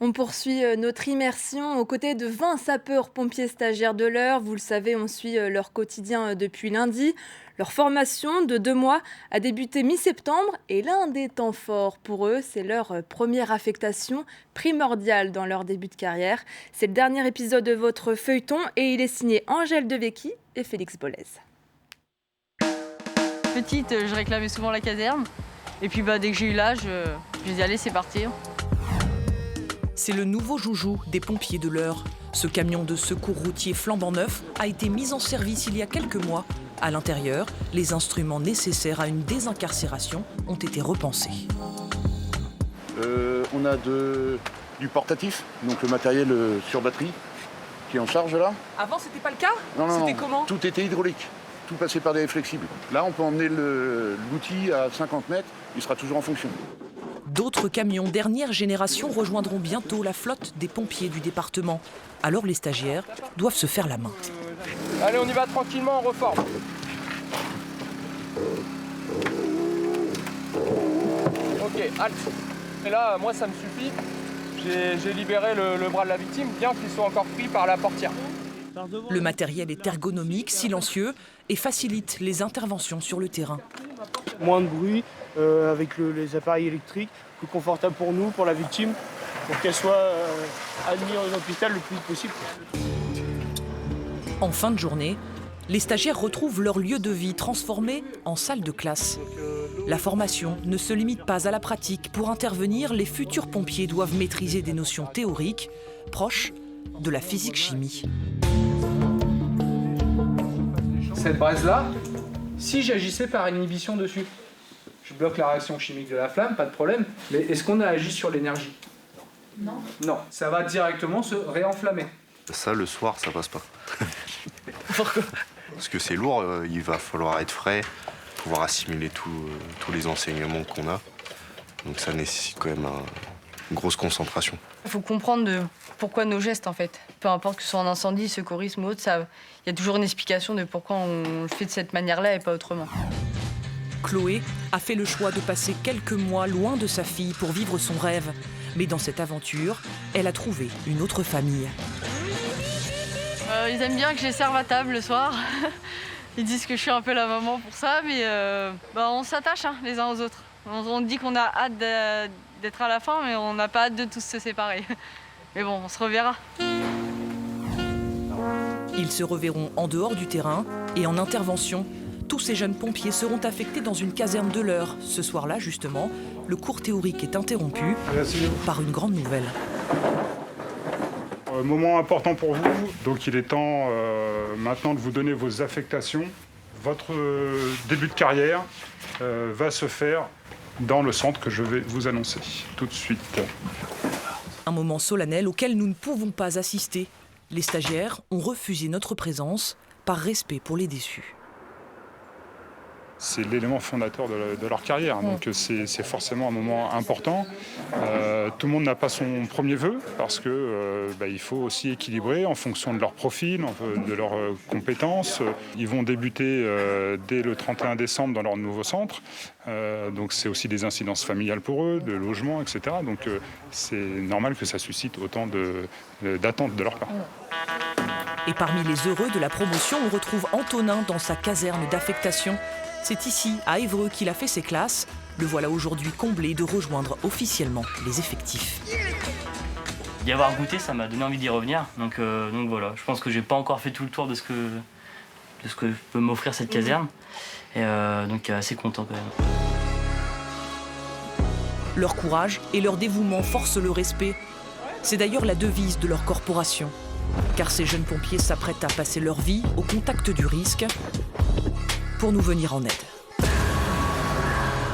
On poursuit notre immersion aux côtés de 20 sapeurs-pompiers stagiaires de l'Eure. Vous le savez, on suit leur quotidien depuis lundi. Leur formation de 2 mois a débuté mi-septembre et l'un des temps forts pour eux, c'est leur première affectation primordiale dans leur début de carrière. C'est le dernier épisode de votre feuilleton et il est signé Angèle Devecchi et Félix Bollez. Petite, je réclamais souvent la caserne. Et puis dès que j'ai eu l'âge, je dis allez, c'est parti. C'est le nouveau joujou des pompiers de l'Eure. Ce camion de secours routier flambant neuf a été mis en service il y a quelques mois. À l'intérieur, les instruments nécessaires à une désincarcération ont été repensés. On a du portatif, donc le matériel sur batterie qui est en charge là. Avant, c'était pas le cas ? Non, Comment ? tout était hydraulique, tout passait par des flexibles. Là, on peut emmener l'outil à 50 mètres, il sera toujours en fonction. D'autres camions dernière génération rejoindront bientôt la flotte des pompiers du département. Alors les stagiaires doivent se faire la main. Allez, on y va tranquillement, on reforme. Ok, halte. Et là, moi, ça me suffit. J'ai libéré le bras de la victime, bien qu'il soit encore pris par la portière. Le matériel est ergonomique, silencieux et facilite les interventions sur le terrain. Moins de bruit, avec les appareils électriques, plus confortable pour nous, pour la victime, pour qu'elle soit admise à l'hôpital le plus vite possible. En fin de journée, les stagiaires retrouvent leur lieu de vie transformé en salle de classe. La formation ne se limite pas à la pratique. Pour intervenir, les futurs pompiers doivent maîtriser des notions théoriques proches de la physique-chimie. Cette braise-là, si j'agissais par inhibition dessus, je bloque la réaction chimique de la flamme, pas de problème. Mais est-ce qu'on a agi sur l'énergie ? Non. Non, ça va directement se réenflammer. Ça, le soir, ça passe pas. Pourquoi ? Parce que c'est lourd, il va falloir être frais, pouvoir assimiler tous les enseignements qu'on a. Donc ça nécessite quand même une grosse concentration. Il faut comprendre pourquoi nos gestes, en fait. Peu importe que ce soit en incendie, secourisme ou autre, il y a toujours une explication de pourquoi on le fait de cette manière-là et pas autrement. Chloé a fait le choix de passer quelques mois loin de sa fille pour vivre son rêve. Mais dans cette aventure, elle a trouvé une autre famille. Ils aiment bien que je les serve à table le soir. Ils disent que je suis un peu la maman pour ça, mais on s'attache les uns aux autres. On dit qu'on a hâte d'être à la fin, mais on n'a pas hâte de tous se séparer. Mais bon, on se reverra. Ils se reverront en dehors du terrain et en intervention. Tous ces jeunes pompiers seront affectés dans une caserne de l'Eure. Ce soir-là, justement, le cours théorique est interrompu par une grande nouvelle. Moment important pour vous, donc il est temps maintenant de vous donner vos affectations. Votre début de carrière va se faire dans le centre que je vais vous annoncer tout de suite. Un moment solennel auquel nous ne pouvons pas assister. Les stagiaires ont refusé notre présence par respect pour les déçus. C'est l'élément fondateur de leur carrière, donc c'est forcément un moment important. Tout le monde n'a pas son premier vœu, parce que il faut aussi équilibrer en fonction de leur profil, de leurs compétences. Ils vont débuter dès le 31 décembre dans leur nouveau centre, donc c'est aussi des incidences familiales pour eux, de logement, etc. Donc c'est normal que ça suscite autant d'attentes de leur part. Et parmi les heureux de la promotion, on retrouve Antonin dans sa caserne d'affectation. C'est ici, à Évreux, qu'il a fait ses classes. Le voilà aujourd'hui comblé de rejoindre officiellement les effectifs. D'y avoir goûté, ça m'a donné envie d'y revenir. Donc voilà, je pense que j'ai pas encore fait tout le tour de ce que peut m'offrir cette caserne. Et donc assez content quand même. Leur courage et leur dévouement forcent le respect. C'est d'ailleurs la devise de leur corporation. Car ces jeunes pompiers s'apprêtent à passer leur vie au contact du risque pour nous venir en aide.